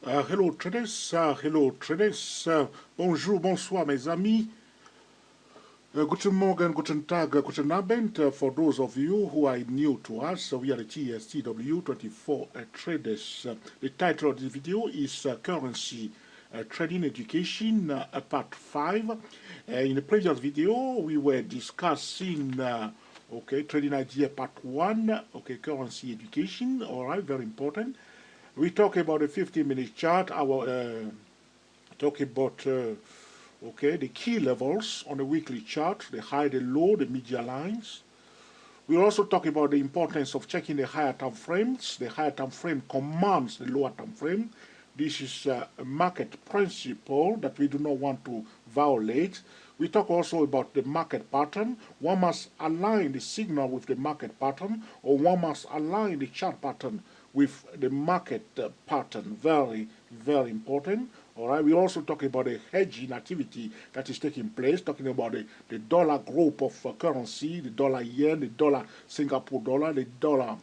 Hello traders, bonjour, bonsoir mes amis. Guten Morgen, guten Tag, guten Abend. For those of you who are new to us, we are the TSTW24 traders. The title of the video is Currency Trading Education Part 5. In the previous video, we were discussing trading idea part 1, currency education, alright, very important. We talk about the 15-minute chart, talk about the key levels on the weekly chart, the high, the low, the media lines. We also talk about the importance of checking the higher time frames. The higher time frame commands the lower time frame. This is a market principle that we do not want to violate. We talk also about the market pattern. One must align the signal with the market pattern, or one must align the chart pattern with the market pattern. Very, very important. All right. We also talk about the hedging activity that is taking place, talking about the dollar group of currency, the dollar yen, the dollar Singapore dollar, the dollar,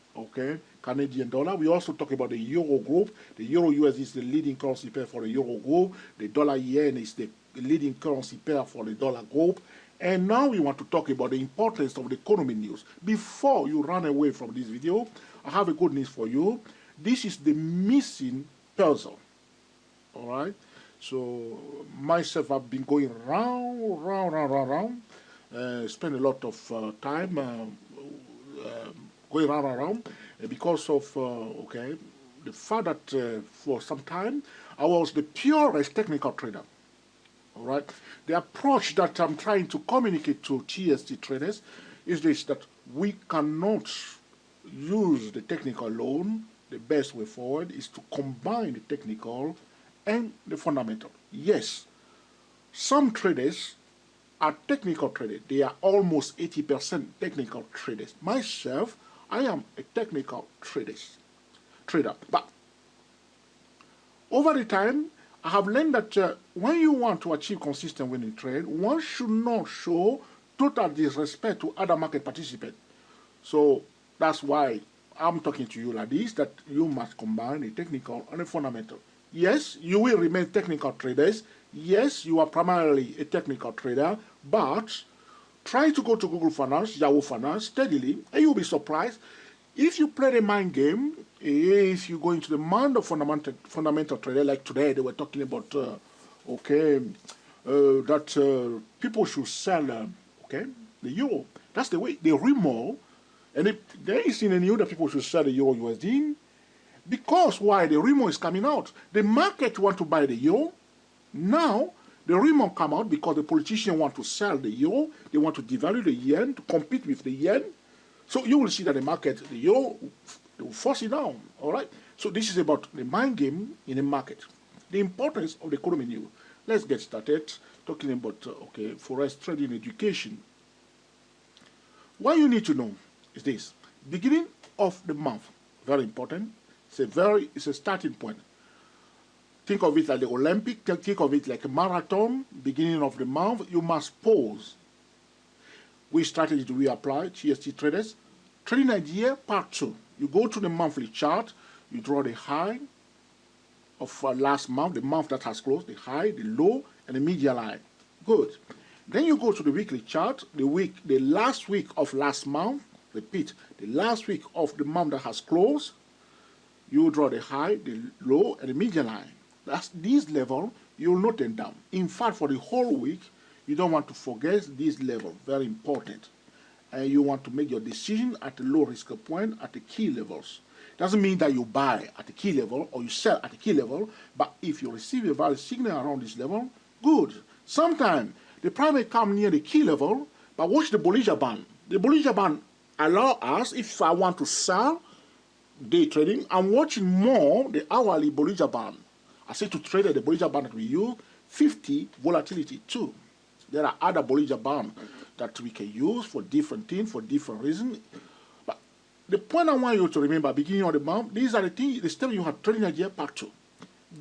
Canadian dollar. We also talk about the euro group. The euro USD is the leading currency pair for the euro group. The dollar yen is the leading currency pair for the dollar group. And now we want to talk about the importance of the economy news. Before you run away from this video, I have a good news for you. This is the missing puzzle. All right. So myself, I've been going round, spend a lot of time going round because of the fact that for some time I was the purest technical trader. All right. The approach that I'm trying to communicate to TST traders is this: that we cannot use the technical alone. The best way forward is to combine the technical and the fundamental. Yes, some traders are technical traders. They are almost 80% technical traders. Myself, I am a technical trader. But over the time, I have learned that when you want to achieve consistent winning trade, one should not show total disrespect to other market participants. So that's why I'm talking to you like this, that you must combine the technical and the fundamental. Yes, you will remain technical traders. Yes, you are primarily a technical trader, but try to go to Google Finance, Yahoo Finance steadily, and you'll be surprised. If you play the mind game, if you go into the mind of fundamental trader, like today they were talking about, that people should sell, the euro. That's the way they rumor. And there is in the news that people should sell the euro USD. Because why? The rumor is coming out. The market want to buy the euro. Now, the rumor come out because the politicians want to sell the euro. They want to devalue the yen to compete with the yen. So you will see that the market, the euro, they will force it down. All right? So this is about the mind game in the market. The importance of the economy news. Let's get started talking about, Forex trading education. What you need to know is this: beginning of the month, very important. It's a starting point. Think of it like the Olympic, think of it like a marathon. Beginning of the month, you must pause. Which strategy do we apply, TST traders? Trading idea part 2. You go to the monthly chart, you draw the high of last month, the month that has closed, the high, the low, and the median line. Good. Then you go to the weekly chart, the last week of last month. Repeat, the last week of the month that has closed, you draw the high, the low, and the median line. That's this level, you'll note them down. In fact, for the whole week, you don't want to forget this level, very important. And you want to make your decision at the low risk point at the key levels. Doesn't mean that you buy at the key level or you sell at the key level, but if you receive a value signal around this level, good. Sometimes the price may come near the key level, but watch the Bollinger Band. The Bollinger Band allow us, if I want to sell day trading, I'm watching more the hourly Bollinger Band. I say to trader the Bollinger Band that we use, 50 volatility too. There are other Bollinger Band that we can use for different things, for different reasons. But the point I want you to remember, beginning of the month, these are the things, the steps you have trading idea part 2.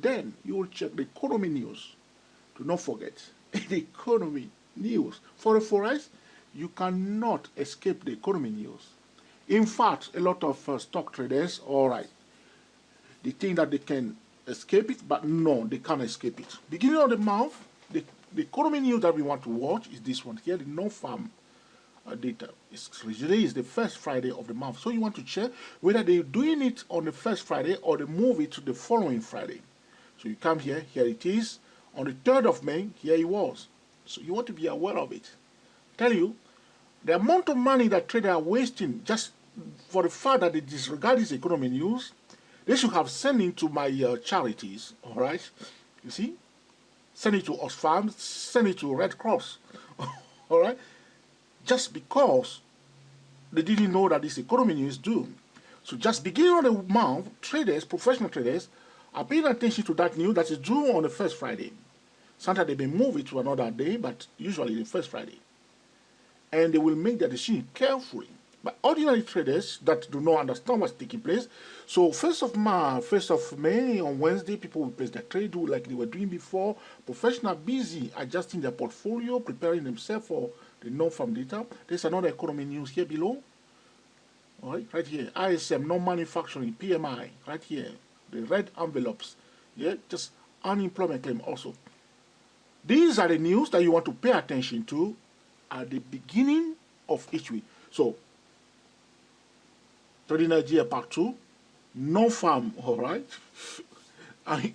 Then you will check the economy news. Do not forget the economy news. For the Forex, you cannot escape the economy news. In fact, a lot of stock traders, all right, they think that they can escape it, but no, they can't escape it. Beginning of the month, the economy news that we want to watch is this one here, the non-farm data. Usually is the first Friday of the month. So you want to check whether they're doing it on the first Friday or they move it to the following Friday. So you come here, here it is. On the 3rd of May, here it was. So you want to be aware of it. Tell you, the amount of money that traders are wasting just for the fact that they disregard this economy news, they should have sent it to my charities, all right? You see? Send it to Oxfam, send it to Red Cross, all right? Just because they didn't know that this economy news do. So just beginning of the month, traders, professional traders, are paying attention to that news that is due on the first Friday. Sometimes they may move it to another day, but usually the first Friday. And they will make their decision carefully. But ordinary traders that do not understand what's taking place, so 1st of May, on Wednesday, people will place their trade like they were doing before. Professionals busy adjusting their portfolio, preparing themselves for the non-farm data. There's another economy news here below. All right here. ISM, non-manufacturing, PMI, right here. The red envelopes. Yeah, just unemployment claim also. These are the news that you want to pay attention to at the beginning of each week. So, Trading Nigeria Part 2, non-farm, all right,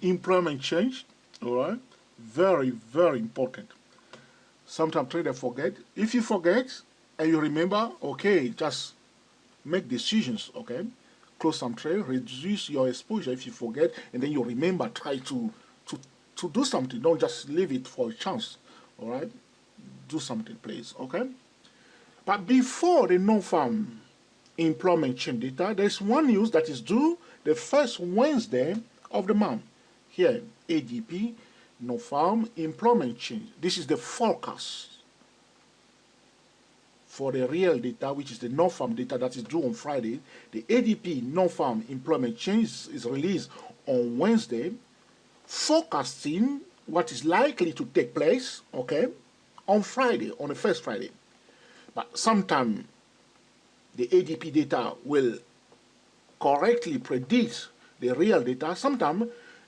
employment change, all right, very, very important. Sometimes traders forget. If you forget and you remember, okay, just make decisions, okay, close some trade, reduce your exposure if you forget, and then you remember, try to do something. Don't just leave it for a chance, all right, do something, please, okay. But before the non-farm employment change data, there's one news that is due the first Wednesday of the month. Here, ADP, non-farm employment change. This is the forecast for the real data, which is the non-farm data that is due on Friday. The ADP non-farm employment change is released on Wednesday, forecasting what is likely to take place, okay, on Friday, on the first Friday. But sometime the ADP data will correctly predict the real data. Sometimes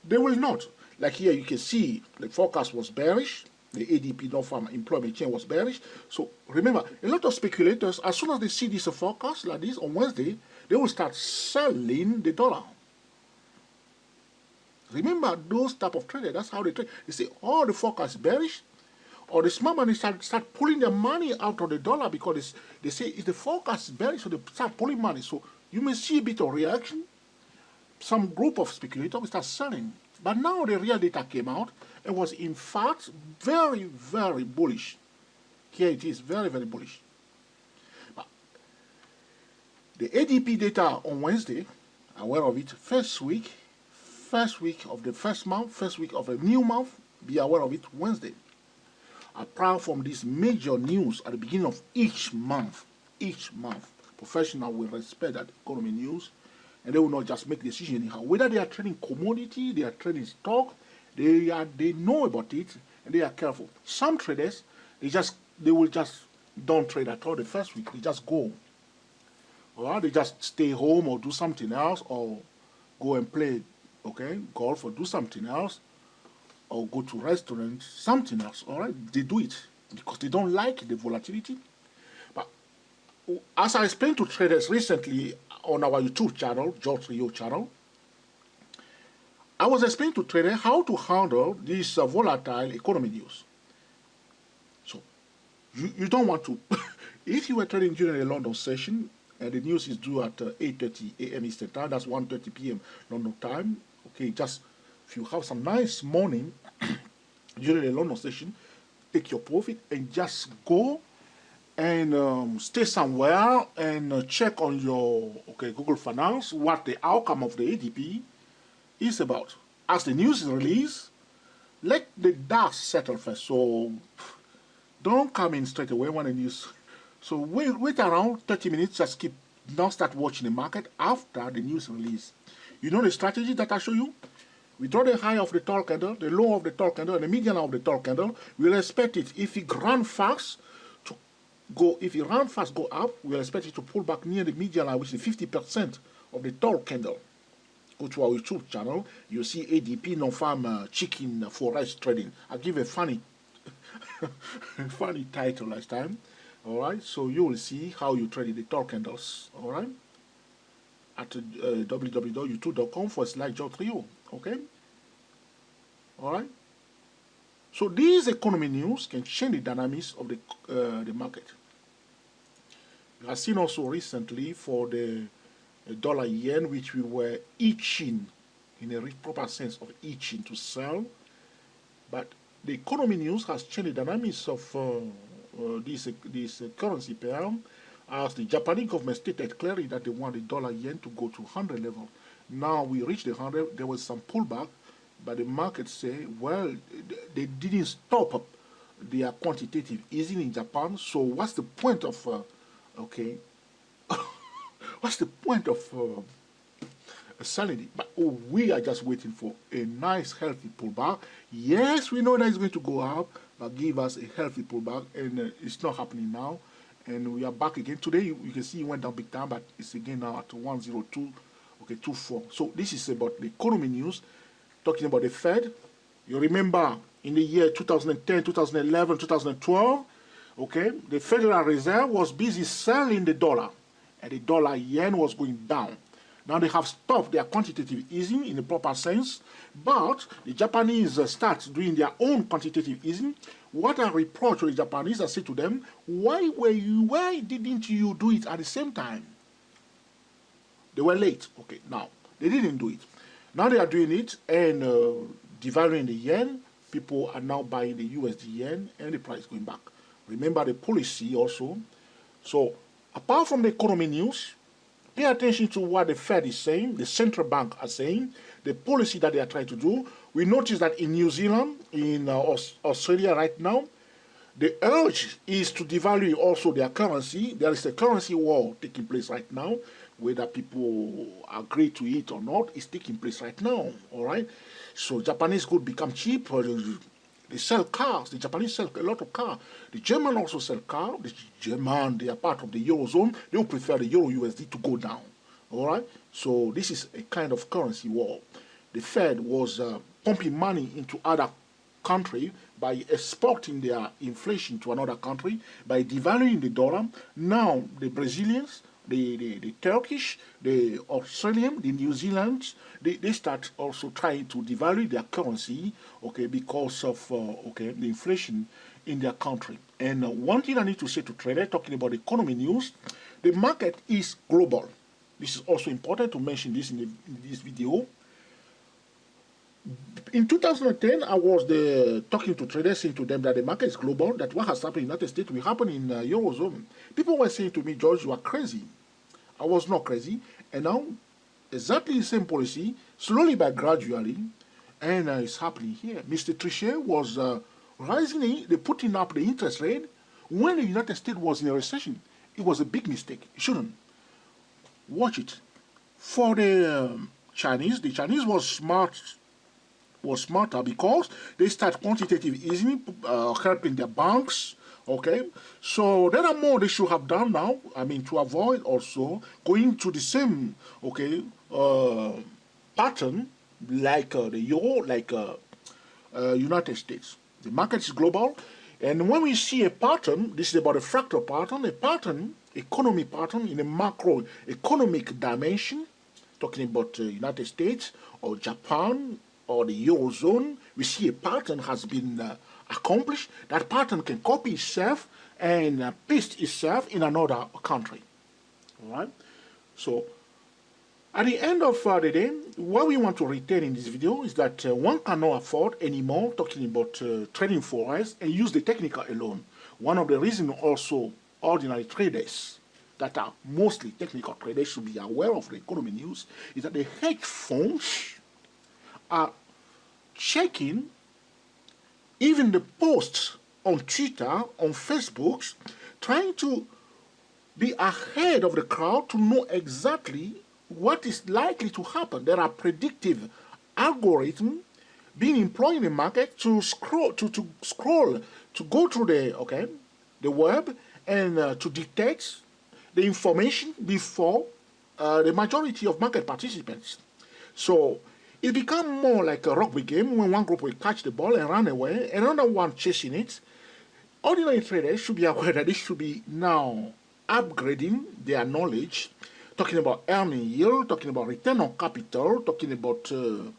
they will not. Like here you can see the forecast was bearish. The ADP non-farm employment change was bearish. So remember, a lot of speculators, as soon as they see this forecast like this on Wednesday, they will start selling the dollar. Remember those type of traders, that's how they trade. They say, oh, the forecast is bearish. Or the smart money start pulling their money out of the dollar because they say if the forecast is bearish, so they start pulling money. So you may see a bit of reaction. Some group of speculators will start selling. But now the real data came out and was in fact very, very bullish. Here it is, very, very bullish. But the ADP data on Wednesday, aware of it, first week of the first month, first week of a new month, be aware of it Wednesday. Apart from this major news at the beginning of each month, professional will respect that economy news, and they will not just make decisions anyhow. Whether they are trading commodity, they are trading stock, they know about it and they are careful. Some traders, they will just don't trade at all the first week. They just go, or they just stay home or do something else, or go and play, okay, golf or do something else, or go to restaurants, something else, all right? They do it because they don't like the volatility. But as I explained to traders recently on our YouTube channel, George Rio channel, I was explaining to traders how to handle this volatile economy news. So you don't want to, if you were trading during a London session and the news is due at 8:30 a.m. Eastern Time, that's 1:30 p.m. London time, okay, just if you have some nice morning during a London session, take your profit and just go and stay somewhere and check on your Google Finance what the outcome of the ADP is about. As the news is released, let the dust settle first. So don't come in straight away when the news. So wait around 30 minutes. Just don't start watching the market after the news release. You know the strategy that I show you. We draw the high of the tall candle, the low of the tall candle, and the median of the tall candle. We'll expect it. If it run fast, go up, we'll expect it to pull back near the median line, which is 50% of the tall candle. go to our YouTube channel, you see ADP non-farm chicken forex trading. I give a funny funny title last time. Alright, so you will see how you trade the tall candles. Alright, at www.youtube.com/Joe3O. Okay, alright. So these economy news can change the dynamics of the market. We have seen also recently for the dollar yen, which we were itching, in a proper sense of itching to sell, but the economy news has changed the dynamics of this currency pair, as the Japanese government stated clearly that they want the dollar yen to go to 100 level. Now we reached the 100, there was some pullback, but the market say, well, they didn't stop their quantitative easing in Japan, so what's the point of, okay, what's the point of selling it? But we are just waiting for a nice, healthy pullback. Yes, we know that it's going to go up, but give us a healthy pullback, and it's not happening now. And we are back again. Today, you can see it went down big time, but it's again now at 102.24. So this is about the economy news. Talking about the Fed, you remember in the year 2010, 2011, 2012, okay, the Federal Reserve was busy selling the dollar, and the dollar yen was going down. Now they have stopped their quantitative easing in the proper sense, but the Japanese start doing their own quantitative easing. What I reproach to the Japanese, I say to them, why didn't you do it at the same time? They were late. Okay, now they didn't do it. Now they are doing it and devaluing the yen. People are now buying the USD yen and the price going back. Remember the policy also. So apart from the economy news, pay attention to what the Fed is saying, the central bank are saying, the policy that they are trying to do. We notice that in New Zealand, in Australia right now, the urge is to devalue also their currency. There is a currency war taking place right now. Whether people agree to it or not, it's taking place right now. All right. So Japanese goods become cheap. They sell cars. The Japanese sell a lot of cars. The German also sell cars. The German, they are part of the Eurozone. They will prefer the Euro USD to go down. All right. So this is a kind of currency war. The Fed was pumping money into other country by exporting their inflation to another country, by devaluing the dollar. Now the Brazilians, the Turkish, the Australian, the New Zealand, they start also trying to devalue their currency, okay, because of the inflation in their country. And one thing I need to say to traders, talking about economy news, the market is global. This is also important to mention this in this video. In 2010, I was talking to traders, saying to them that the market is global, that what has happened in the United States will happen in Eurozone. People were saying to me, George, you are crazy. I was not crazy. And now, exactly the same policy, slowly but gradually, and it's happening here. Mr. Trichet was rising, they putting up the interest rate when the United States was in a recession. It was a big mistake. It shouldn't. Watch it. For the Chinese was smarter because they start quantitative easing, helping their banks. Okay, so there are more they should have done now. I mean, to avoid also going to the same pattern like the euro, like United States. The market is global, and when we see a pattern, this is about a fractal pattern, economy pattern in a macro economic dimension, talking about United States or Japan or the Eurozone, we see a pattern has been accomplished. That pattern can copy itself and paste itself in another country. All right. So at the end of the day, what we want to retain in this video is that one cannot afford anymore talking about trading forex and use the technical alone. One of the reasons also ordinary traders that are mostly technical traders should be aware of the economy news is that the hedge funds are checking even the posts on Twitter, on Facebook, trying to be ahead of the crowd to know exactly what is likely to happen. There are predictive algorithms being employed in the market to scroll, to go through the web and to detect the information before the majority of market participants. So it becomes more like a rugby game when one group will catch the ball and run away, another one chasing it. Ordinary traders should be aware that they should be now upgrading their knowledge, talking about earning yield, talking about return on capital, talking about the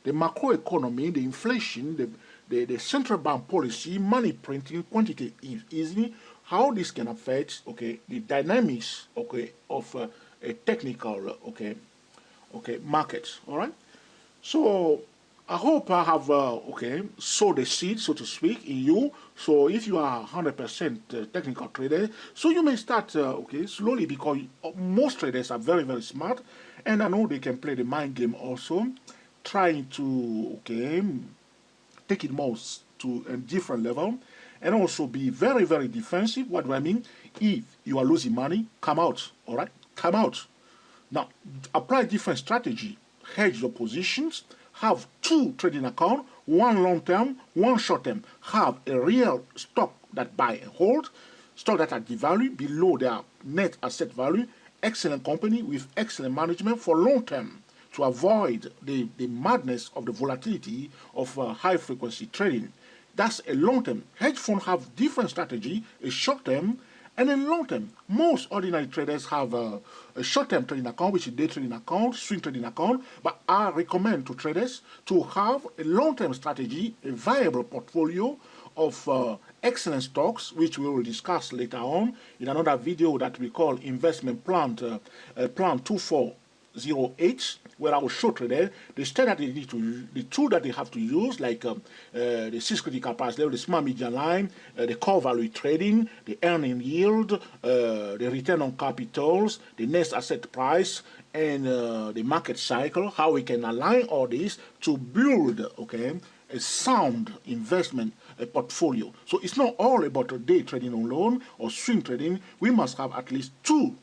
macroeconomy, the inflation, the central bank policy, money printing, quantitative easing, how this can affect the dynamics of a technical market. All right. So I hope I have sowed the seed, so to speak, in you. So if you are 100% technical trader, so you may start slowly, because most traders are very, very smart, and I know they can play the mind game also, trying to take it more to a different level, and also be very, very defensive. What do I mean? If you are losing money, come out. All right, come out. Now apply different strategy. Hedge your positions. Have two trading accounts, one long term, one short term. Have a real stock that buy and hold, stock that are devalued below their net asset value, excellent company with excellent management for long term, to avoid the madness of the volatility of high frequency trading. That's a long term. Hedge funds have different strategy, a short term and a long term. Most ordinary traders have a short term trading account, which is day trading account, swing trading account, but I recommend to traders to have a long term strategy, a viable portfolio of excellent stocks, which we will discuss later on in another video that we call Investment Plan, Plan 2408, where I will show traders the strategy they need to use, the tool that they have to use, like the 6 critical price level, the smart median line, the core value trading, the earning yield, the return on capitals, the next asset price, and the market cycle, how we can align all this to build a sound investment portfolio. So it's not all about day trading alone or swing trading. We must have at least two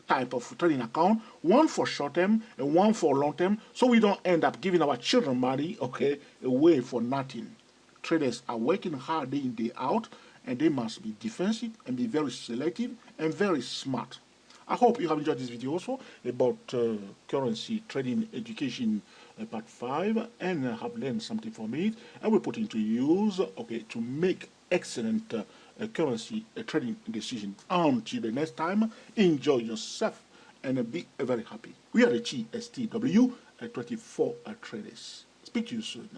type of trading account, one for short term and one for long term, so we don't end up giving our children money away for nothing. Traders are working hard day in, day out, and they must be defensive and be very selective and very smart. I hope you have enjoyed this video also about currency trading education part 5, and have learned something from it, and we put it into use to make excellent currency trading decision. Until the next time, enjoy yourself and be very happy. We are the GSTW 24 traders. Speak to you soon.